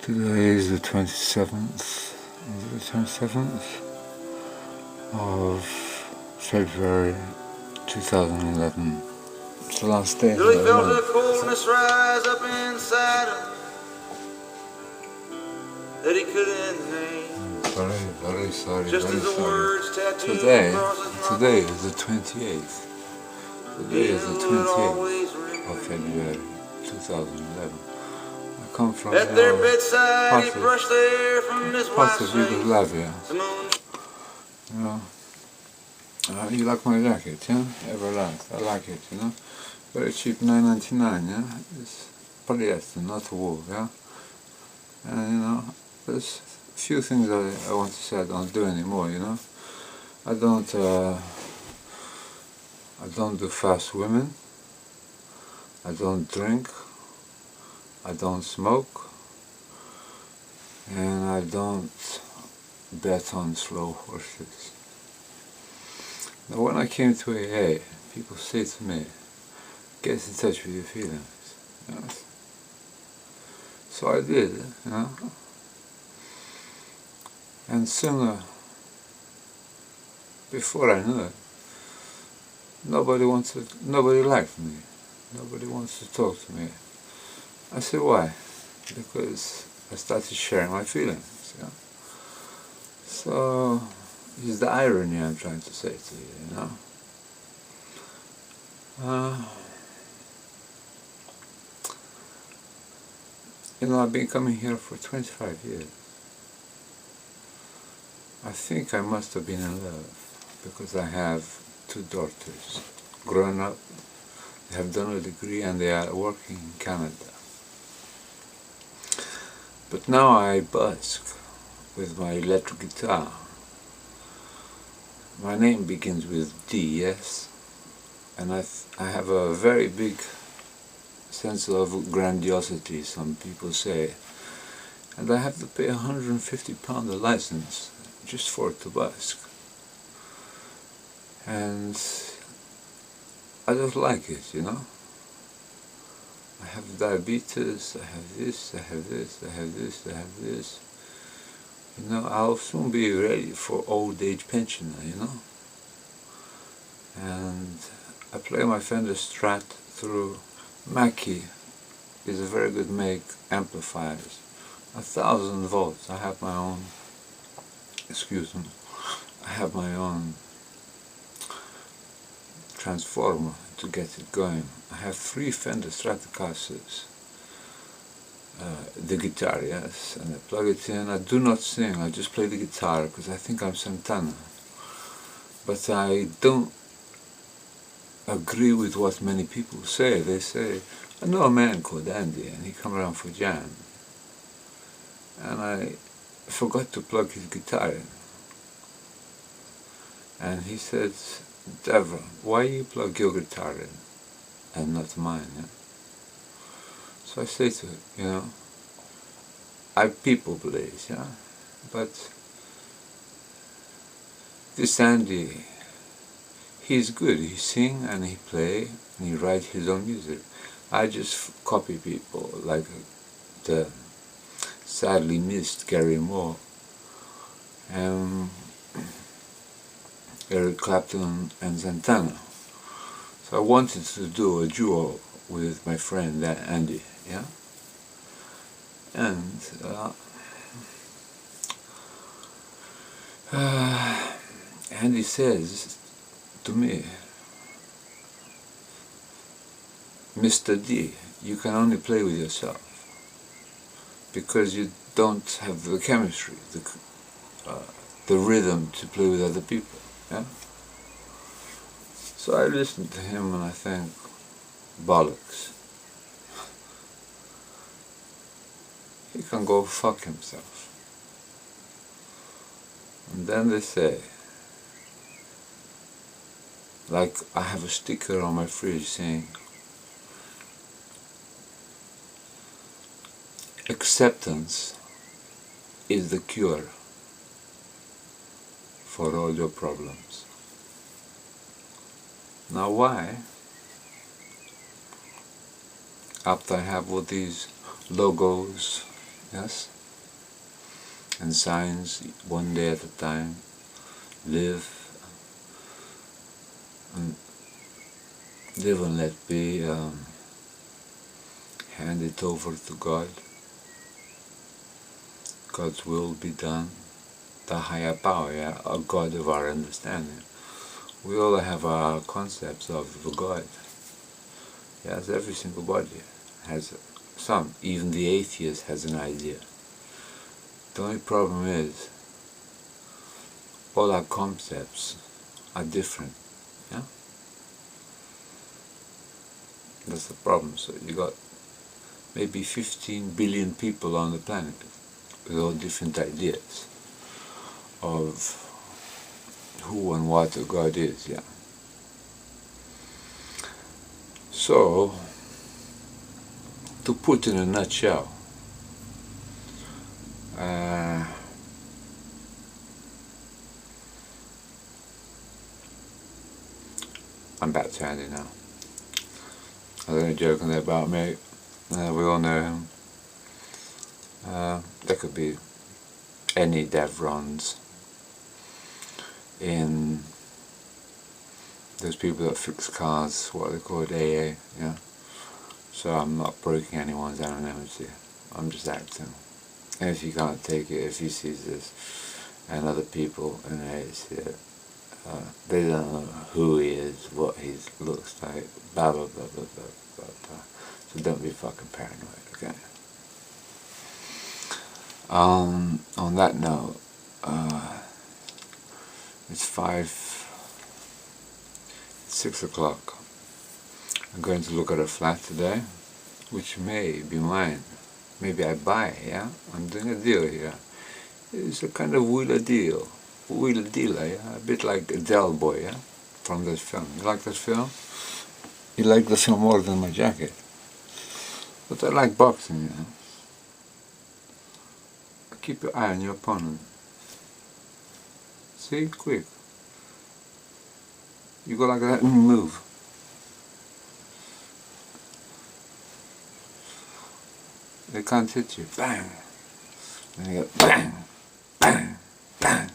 Today is the 27th, of February 2011. It's the last day of the month. Felt the coldness rise up inside him that he couldn't name. Very sorry, Just very as the sorry. words tattooed Today across his mouth. is the 28th. Today is the 28th of February 2011. I come from at their bedside, he brushed the air from his parts wife's of Yugoslavia. You know, you like my jacket, yeah? Everlast, I like it, you know? Very cheap, $9.99, yeah? It's polyester, not wool, yeah? And, you know, there's a few things I want to say I don't do anymore, you know? I don't do fast women. I don't drink. I don't smoke. And I don't bet on slow horses. Now when I came to AA, people say to me, get in touch with your feelings. You know? So I did, you know. And sooner, before I knew it, nobody liked me. Nobody wants to talk to me. I said, why? Because I started sharing my feelings, you know. So, it's the irony I'm trying to say to you, you know. You know, I've been coming here for 25 years. I think I must have been in love, because I have 2 daughters, grown up, they have done a degree and they are working in Canada. But now I busk with my electric guitar. My name begins with D, yes? And I have a very big sense of grandiosity, some people say. And I have to pay £150 a license just for it to busk. And I just like it, you know. I have diabetes, I have this, I have this, I have this, I have this. You know, I'll soon be ready for old age pensioner, you know. And I play my Fender Strat through Mackie. Is a very good make amplifiers. 1000 volts. I have my own, excuse me, I have my own transformer to get it going. I have 3 Fender Stratocasters, the guitar, yes, and I plug it in. I do not sing, I just play the guitar because I think I'm Santana. But I don't agree with what many people say. They say, I know a man called Andy and he come around for jam. And I forgot to plug his guitar in. And he said, DAVRON, why you plug your guitar in and not mine? Yeah? So I say to him, you know, I people please, yeah, but this Andy, he's good. He sing and he play and he write his own music. I just copy people like the sadly missed Gary Moore and Eric Clapton and Santana. So I wanted to do a duo with my friend Andy, yeah? And Andy says to me, Mr. D, you can only play with yourself because you don't have the chemistry, the rhythm to play with other people. Yeah? So I listened to him and I think, bollocks. He can go fuck himself. And then they say, like I have a sticker on my fridge saying, acceptance is the cure for all your problems. Now why? after I have all these logos, yes, and signs, one day at a time, live and let be, hand it over to God. God's will be done. The higher power, yeah, a God of our understanding. We all have our concepts of a God. Yes, every single body has some. Even the atheist has an idea. The only problem is, all our concepts are different. Yeah, that's the problem. So you got maybe 15 billion people on the planet with all different ideas of who and what a God is. Yeah. So, to put in a nutshell, I'm about to end it now. I was only joking there about me. We all know him. There could be any DAVRONs in those people that fix cars, what are they called, AA, yeah? So I'm not breaking anyone's anonymity, I'm just acting. And if you can't take it, if he sees this, and other people in AA see it, they don't know who he is, what he looks like, blah blah blah blah blah blah blah. So don't be fucking paranoid, okay? On that note, it's 6 o'clock. I'm going to look at a flat today, which may be mine. Maybe I buy it, yeah? I'm doing a deal here. It's a kind of wheeler dealer, yeah? A bit like Del Boy, yeah? From this film. You like this film? You like the film more than my jacket. But I like boxing, you know? Keep your eye on your opponent. See? Quick. You go like that and move. They can't hit you. Bang! And you go bang! Bang! Bang!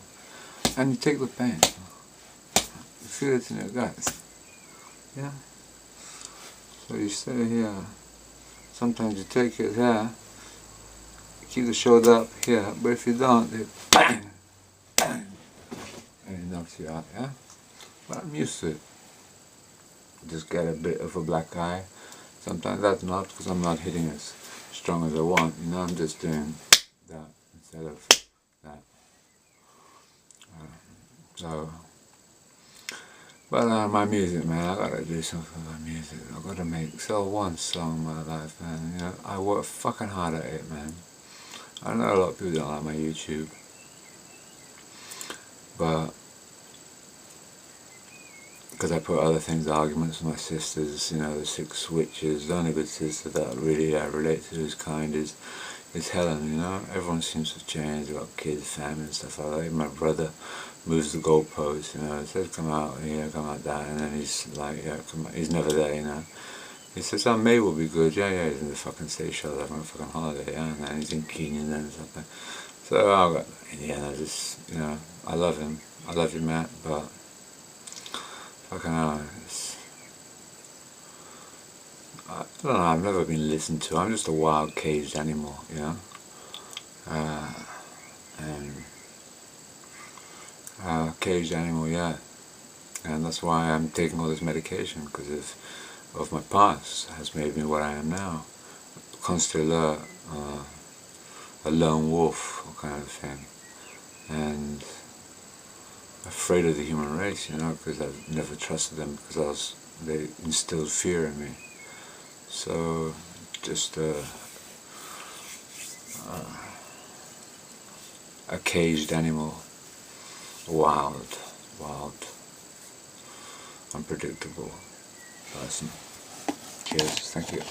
And you take the pain. You feel it in your guts. Yeah? So you stay here. Sometimes you take it here. Keep the shoulder up here. But if you don't, they bang! Bang! And it knocks you out, yeah? But I'm used to it. Just get a bit of a black eye. Sometimes that's not, because I'm not hitting as strong as I want. You know, I'm just doing that instead of that. But my music, man, I gotta do something with my music. I gotta sell one song in my life, man. You know, I work fucking hard at it, man. I know a lot of people don't like my YouTube, but because I put other things, arguments with my sisters, you know, the 6 switches. The only good sister that really I relate to who's kind is Helen, you know. Everyone seems to change, they've got kids, family and stuff like that. Even my brother moves the goalposts, you know, says come out here, come out there, and then he's like, yeah, come out. He's never there, you know. He says, oh, May will be good, yeah, he's in the fucking Seychelles, having a fucking holiday, yeah, and then he's in Kenya and then something. So I got, yeah, just, you know, I love him, Matt, but fucking hell, I don't know, I've never been listened to. I'm just a wild caged animal, you know. Caged animal, yeah. And that's why I'm taking all this medication, because of my past has made me what I am now. Constantly alert, a lone wolf kind of thing. And afraid of the human race, you know, because I've never trusted them, because they instilled fear in me. So, just a caged animal, wild, unpredictable person. Cheers, thank you.